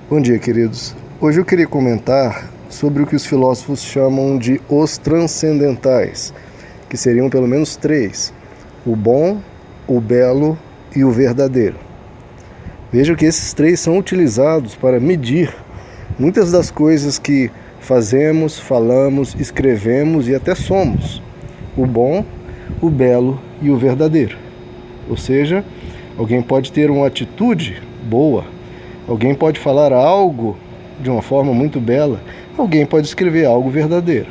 Bom dia, queridos. Hoje eu queria comentar sobre o que os filósofos chamam de os transcendentais, que seriam pelo menos três: o bom, o belo e o verdadeiro. Veja que esses três são utilizados para medir muitas das coisas que fazemos, falamos, escrevemos e até somos: o bom, o belo e o verdadeiro. Ou seja, alguém pode ter uma atitude boa, alguém pode falar algo de uma forma muito bela, alguém pode escrever algo verdadeiro.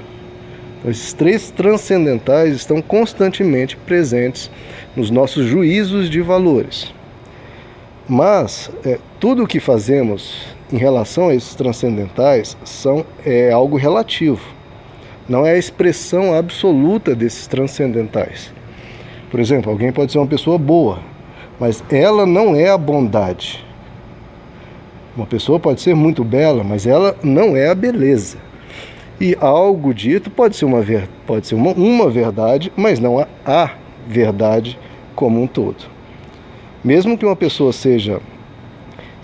Então, esses três transcendentais estão constantemente presentes nos nossos juízos de valores. Mas tudo o que fazemos em relação a esses transcendentais é algo relativo. Não é a expressão absoluta desses transcendentais. Por exemplo, alguém pode ser uma pessoa boa, mas ela não é a bondade. Uma pessoa pode ser muito bela, mas ela não é a beleza. E algo dito pode ser uma verdade, mas não a verdade como um todo. Mesmo que uma pessoa seja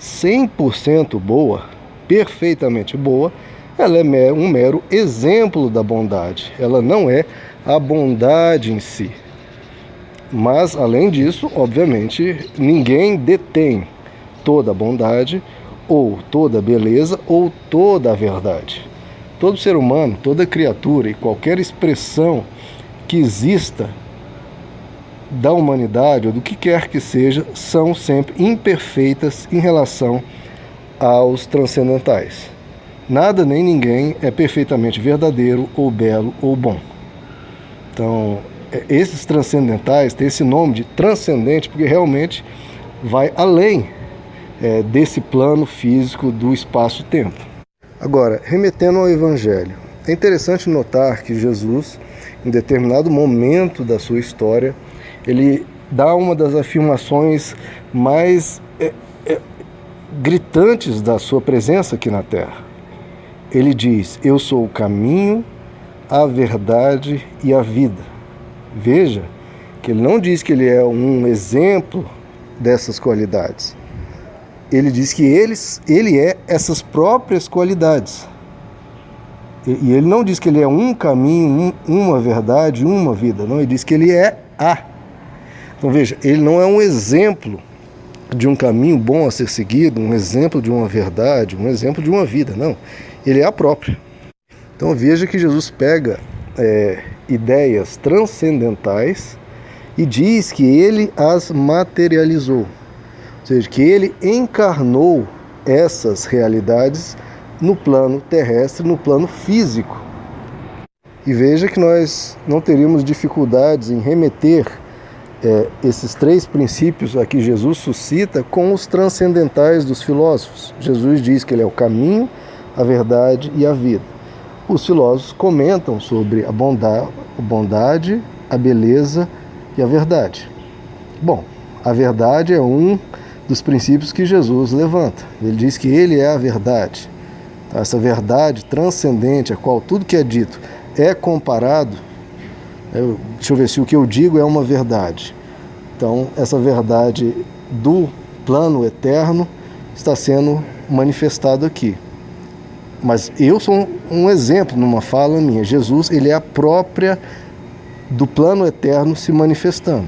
100% boa, perfeitamente boa, ela é um mero exemplo da bondade. Ela não é a bondade em si. Mas, além disso, obviamente, ninguém detém toda a bondade, ou toda a beleza, ou toda a verdade. Todo ser humano, toda criatura e qualquer expressão que exista da humanidade, ou do que quer que seja, são sempre imperfeitas em relação aos transcendentais. Nada nem ninguém é perfeitamente verdadeiro, ou belo, ou bom. Então, esses transcendentais têm esse nome de transcendente porque realmente vai além desse plano físico do espaço-tempo. Agora, remetendo ao Evangelho, é interessante notar que Jesus, em determinado momento da sua história, ele dá uma das afirmações mais gritantes da sua presença aqui na Terra. Ele diz: eu sou o caminho, a verdade e a vida. Veja que ele não diz que ele é um exemplo dessas qualidades. Ele diz que ele é essas próprias qualidades. E ele não diz que ele é um caminho, uma verdade, uma vida. Não, ele diz que ele é a. Então veja, ele não é um exemplo de um caminho bom a ser seguido, um exemplo de uma verdade, um exemplo de uma vida. Não, ele é a própria. Então veja que Jesus pega ideias transcendentais e diz que ele as materializou. Ou seja, que ele encarnou essas realidades no plano terrestre, no plano físico. E veja que nós não teríamos dificuldades em remeter esses três princípios a que Jesus suscita com os transcendentais dos filósofos. Jesus diz que ele é o caminho, a verdade e a vida. Os filósofos comentam sobre a bondade, a beleza e a verdade. Bom, a verdade é um dos princípios que Jesus levanta. Ele diz que ele é a verdade. Então, essa verdade transcendente, a qual tudo que é dito é comparado. Deixa eu ver se o que eu digo é uma verdade. Então, essa verdade do plano eterno está sendo manifestada aqui. Mas eu sou um exemplo numa fala minha. Jesus, ele é a própria do plano eterno se manifestando.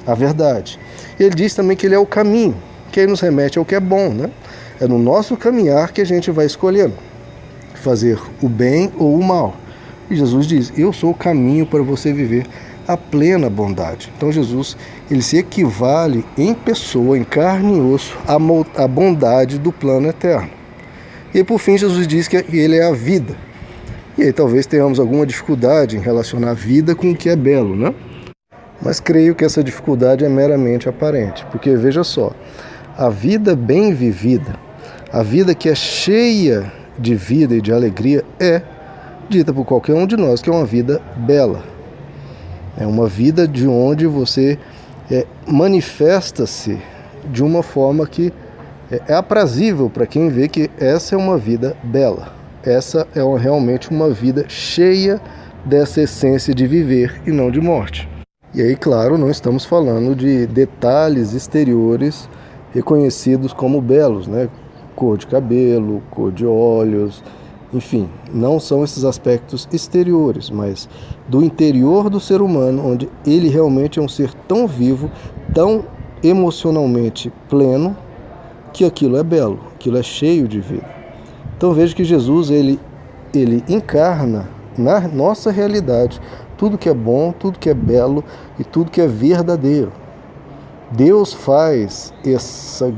A verdade. Ele diz também que ele é o caminho, que aí nos remete ao que é bom, né? É no nosso caminhar que a gente vai escolhendo fazer o bem ou o mal. E Jesus diz: eu sou o caminho para você viver a plena bondade. Então Jesus, ele se equivale em pessoa, em carne e osso, à bondade do plano eterno. E por fim Jesus diz que ele é a vida. E aí talvez tenhamos alguma dificuldade em relacionar a vida com o que é belo, né? Mas creio que essa dificuldade é meramente aparente, porque veja só, a vida bem vivida, a vida que é cheia de vida e de alegria, é dita por qualquer um de nós que é uma vida bela. É uma vida de onde você manifesta-se de uma forma que é aprazível para quem vê que essa é uma vida bela. Essa é realmente uma vida cheia dessa essência de viver e não de morte. E aí, claro, não estamos falando de detalhes exteriores reconhecidos como belos, né? cor de cabelo, cor de olhos, enfim, não são esses aspectos exteriores, mas do interior do ser humano, onde ele realmente é um ser tão vivo, tão emocionalmente pleno, que aquilo é belo, aquilo é cheio de vida. Então veja que Jesus, ele encarna na nossa realidade tudo que é bom, tudo que é belo e tudo que é verdadeiro. Deus faz essa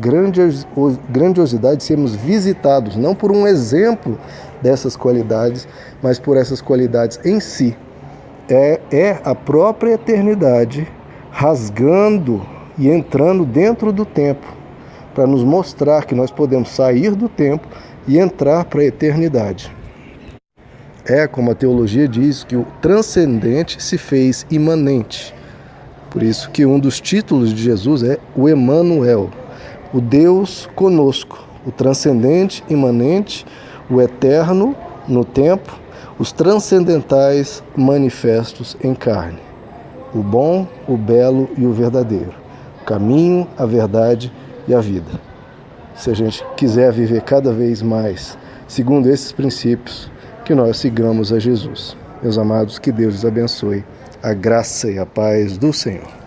grandiosidade de sermos visitados, não por um exemplo dessas qualidades, mas por essas qualidades em si. É a própria eternidade rasgando e entrando dentro do tempo, para nos mostrar que nós podemos sair do tempo e entrar para a eternidade. É como a teologia diz, que o transcendente se fez imanente. Por isso que um dos títulos de Jesus é o Emanuel, o Deus conosco, o transcendente, imanente, o eterno no tempo, os transcendentais manifestos em carne, o bom, o belo e o verdadeiro, o caminho, a verdade e a vida. Se a gente quiser viver cada vez mais segundo esses princípios, que nós sigamos a Jesus. Meus amados, que Deus os abençoe. A graça e a paz do Senhor.